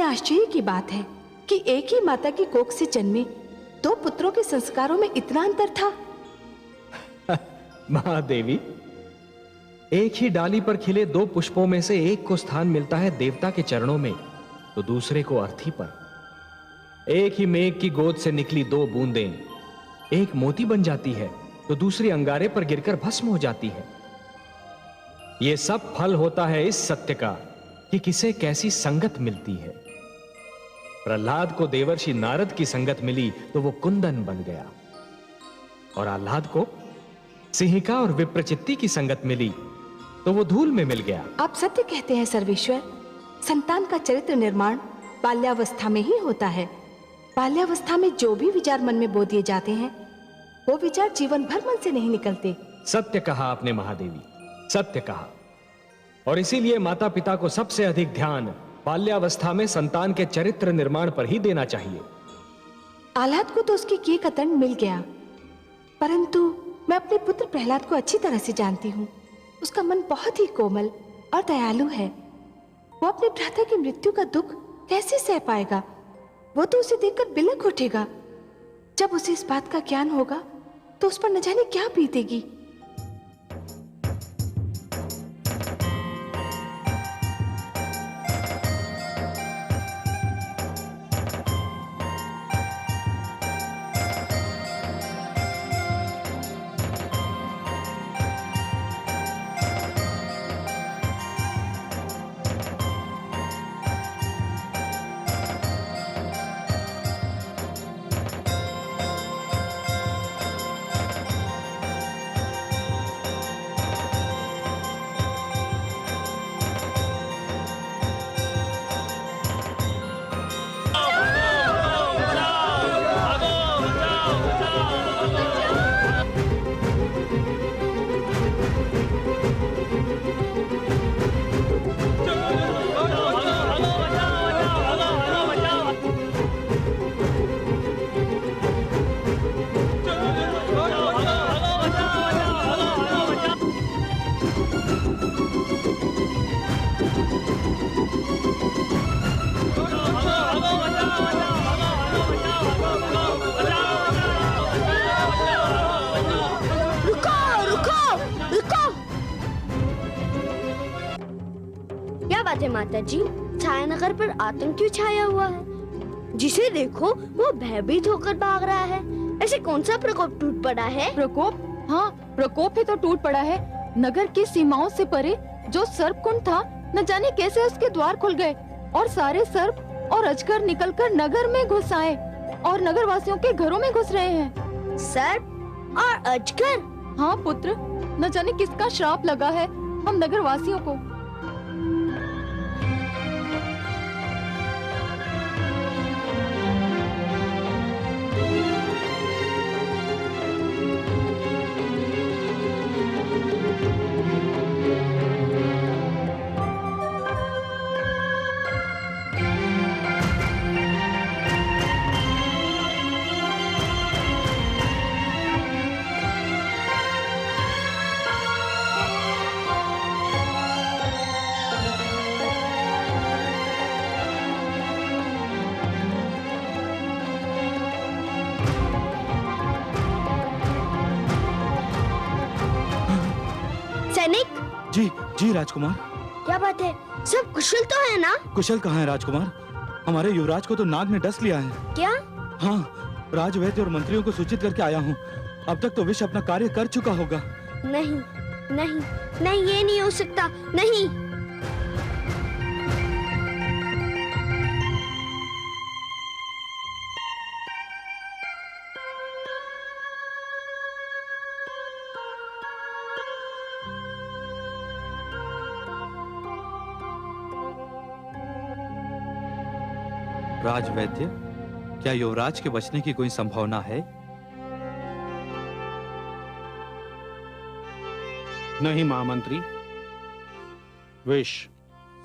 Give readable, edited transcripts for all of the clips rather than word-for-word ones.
कितने आश्चर्य की बात है कि एक ही माता की कोख से जन्मे दो पुत्रों के संस्कारों में इतना अंतर था। महादेवी, एक ही डाली पर खिले दो पुष्पों में से एक को स्थान मिलता है देवता के चरणों में, तो दूसरे को अर्थी पर। एक ही मेघ की गोद से निकली दो बूंदें, एक मोती बन जाती है तो दूसरी अंगारे पर गिरकर भस्म हो जाती है। यह सब फल होता है इस सत्य का कि किसे कैसी संगत मिलती है। प्रहलाद को देवर्षि नारद की संगत मिली तो वो कुंदन बन गया, और आह्लाद को सिंहिका और विप्रचित्ती की संगत मिली तो वो धूल में मिल गया। आप सत्य कहते हैं सर्वेश्वर। संतान का चरित्र निर्माण बाल्यावस्था में ही होता है। बाल्यावस्था में जो भी विचार मन में बो दिए जाते हैं वो विचार जीवन भर मन से नहीं निकलते। सत्य कहा आपने महादेवी, सत्य कहा। और इसीलिए माता पिता को सबसे अधिक ध्यान बाल्यावस्था में संतान के चरित्र निर्माण पर ही देना चाहिए। आह्लाद को तो उसके किए का दंड मिल गया, परंतु मैं अपने पुत्र प्रहलाद को अच्छी तरह से जानती हूँ। उसका मन बहुत ही कोमल और दयालु है। वो अपने भ्राता की मृत्यु का दुख कैसे सह पाएगा? वो तो उसे देखकर बिलख उठेगा। जब उसे इस बात का ज्ञान होगा तो उस पर न जाने क्या बीतेगी। माता जी, छायानगर पर आतंक क्यों छाया हुआ है? जिसे देखो वो भयभीत होकर भाग रहा है। ऐसे कौन सा प्रकोप टूट पड़ा है? प्रकोप? हाँ, प्रकोप ही तो टूट पड़ा है। नगर की सीमाओं से परे जो सर्पकुंड था, न जाने कैसे उसके द्वार खुल गए और सारे सर्प और अजगर निकलकर नगर में घुस आए और नगर वासियों के घरों में घुस रहे हैं। सर्प और अजगर? हाँ पुत्र, न जाने किसका श्राप लगा है हम नगर वासियों को। जी जी राजकुमार। क्या बात है? सब कुशल तो है ना? कुशल कहाँ है राजकुमार? हमारे युवराज को तो नाग ने डस लिया है। क्या? हाँ, राजवैद्य और मंत्रियों को सूचित करके आया हूँ। अब तक तो विष अपना कार्य कर चुका होगा। नहीं नहीं नहीं, ये नहीं हो सकता। नहीं। राजवैद्य, क्या युवराज के बचने की कोई संभावना है? नहीं महामंत्री, विष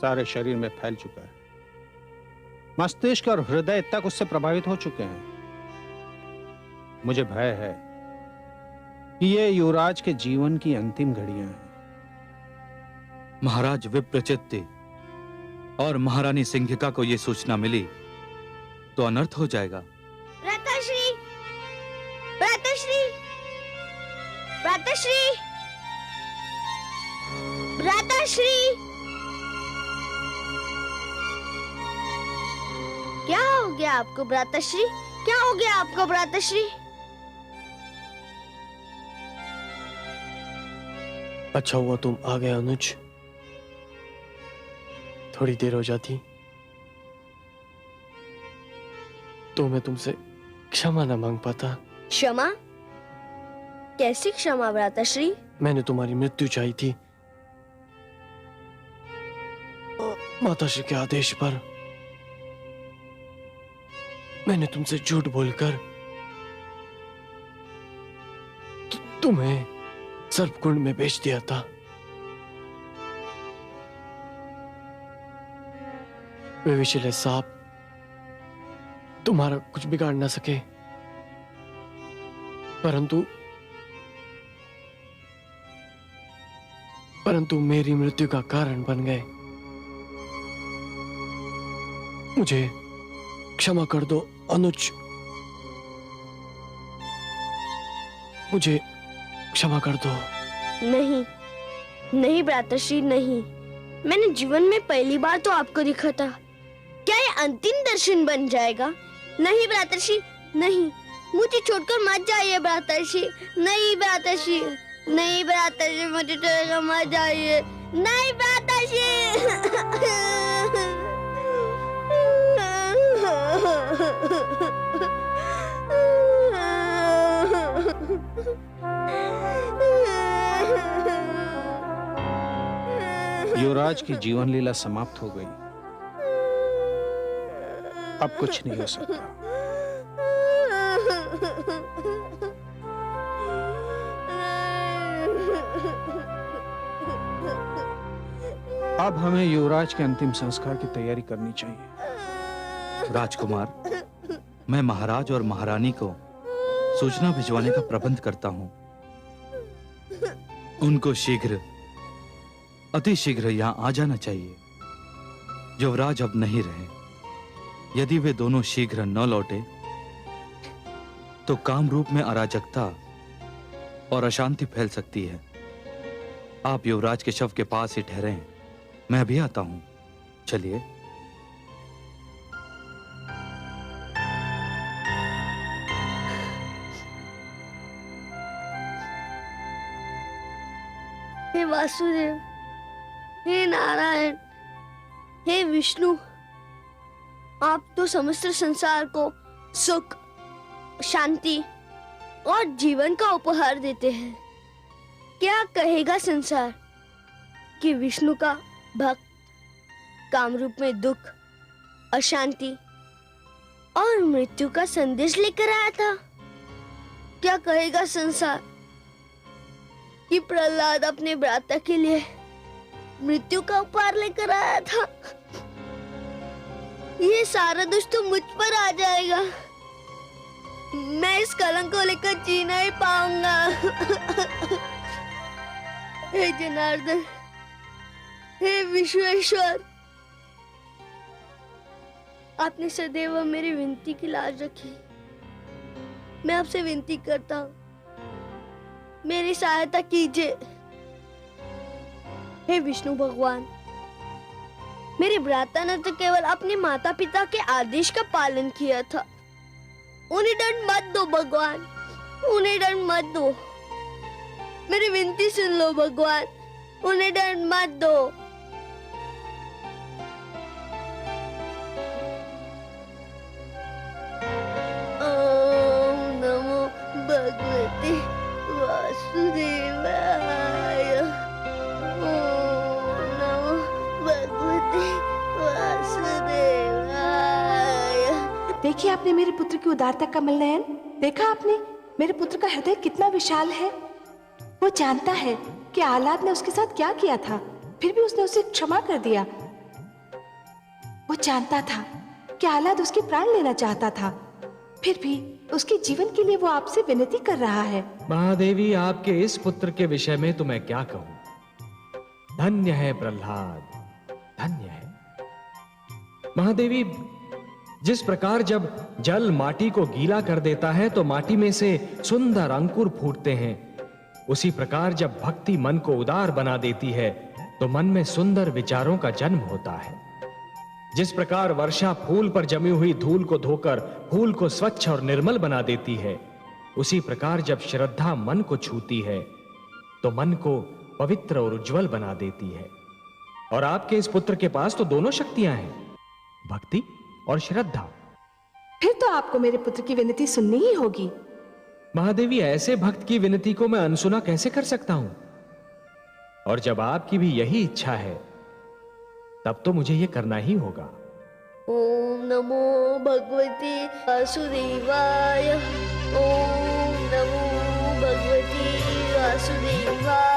सारे शरीर में फैल चुका है। मस्तिष्क और हृदय तक उससे प्रभावित हो चुके हैं। मुझे भय है कि ये युवराज के जीवन की अंतिम घड़ियां हैं। महाराज विप्रचित्ति, और महारानी सिंघिका को यह सूचना मिली तो अनर्थ हो जाएगा। भ्राताश्री, भ्राताश्री, भ्राताश्री, भ्राताश्री, क्या हो गया आपको भ्राताश्री? क्या हो गया आपको भ्राताश्री? अच्छा हुआ तुम आ गए अनुज, थोड़ी देर हो जाती तो मैं तुमसे क्षमा न मांग पाता। क्षमा? कैसी क्षमा भ्राताश्री? मैंने तुम्हारी मृत्यु चाही थी माताश्री के आदेश पर। मैंने तुमसे झूठ बोलकर तुम्हें सर्पकुंड में बेच दिया था। वे विषैले सांप तुम्हारा कुछ बिगाड़ ना सके, परंतु मेरी मृत्यु का कारण बन गए। मुझे क्षमा कर दो अनुज, मुझे क्षमा कर दो। नहीं, नहीं भ्राताश्री, नहीं। मैंने जीवन में पहली बार तो आपको देखा था। क्या ये अंतिम दर्शन बन जाएगा? नहीं भ्राताश्री, नहीं। मुझे छोड़कर मत जाइए भ्राताश्री। नहीं भ्राताश्री, नहीं भ्राताश्री, मुझे छोड़कर मत जाइए। नहीं भ्राताश्री। युवराज की जीवन लीला समाप्त हो गई। अब कुछ नहीं हो सकता। अब हमें युवराज के अंतिम संस्कार की तैयारी करनी चाहिए। राजकुमार, मैं महाराज और महारानी को सूचना भिजवाने का प्रबंध करता हूं। उनको शीघ्र, अति शीघ्र यहां आ जाना चाहिए। युवराज अब नहीं रहे। यदि वे दोनों शीघ्र न लौटे तो कामरूप में अराजकता और अशांति फैल सकती है। आप युवराज के शव के पास ही ठहरे हैं, मैं भी आता हूं। चलिए। हे वासुदेव, हे नारायण, हे विष्णु, आप तो समस्त संसार को सुख, शांति और जीवन का उपहार देते हैं। क्या कहेगा संसार कि विष्णु का भक्त कामरूप में दुख, अशांति और मृत्यु का संदेश लेकर आया था? क्या कहेगा संसार कि प्रहलाद अपने भ्राता के लिए मृत्यु का उपहार लेकर आया था? ये सारा दोष तो मुझ पर आ जाएगा। मैं इस कलंक को लेकर जी नहीं पाऊंगा। हे जनार्दन, हे विश्वेश्वर, आपने सदैव मेरी विनती की लाज रखी। मैं आपसे विनती करता हूँ, मेरी सहायता कीजिए। हे विष्णु भगवान, मेरे भ्राता ने तो केवल अपने माता पिता के आदेश का पालन किया था। उन्हें दंड मत दो भगवान, उन्हें दंड मत दो। मेरी विनती सुन लो भगवान, उन्हें दंड मत दो। ओम नमो भगवते वासुदेवाय। ओम नमो भगवते वासुदेवाय। देखिए आपने मेरे पुत्र की उदारता, कमल नयन। देखा आपने मेरे पुत्र का हृदय कितना विशाल है। वो जानता है कि आह्लाद ने उसके साथ क्या किया था, फिर भी उसने उसे क्षमा कर दिया। वो जानता था कि आह्लाद उसके प्राण लेना चाहता था, फिर भी उसके जीवन के लिए वो आपसे विनती कर रहा है। महादेवी, आपके इस पुत्र के विषय में तो मैं क्या कहूं। धन्य है प्रहलाद, धन्य है। महादेवी, जिस प्रकार जब जल माटी को गीला कर देता है तो माटी में से सुंदर अंकुर फूटते हैं, उसी प्रकार जब भक्ति मन को उदार बना देती है तो मन में सुंदर विचारों का जन्म होता है। जिस प्रकार वर्षा फूल पर जमी हुई धूल को धोकर फूल को स्वच्छ और निर्मल बना देती है, उसी प्रकार जब श्रद्धा मन को छूती है तो मन को पवित्र और उज्जवल बना देती है। और आपके इस पुत्र के पास तो दोनों शक्तियां हैं, भक्ति और श्रद्धा। फिर तो आपको मेरे पुत्र की विनती सुननी ही होगी। महादेवी, ऐसे भक्त की विनती को मैं अनसुना कैसे कर सकता हूं? और जब आपकी भी यही इच्छा है तब तो मुझे यह करना ही होगा। ओम नमो भगवते वासुदेवाय। ओम नमो भगवते वासुदेवाय।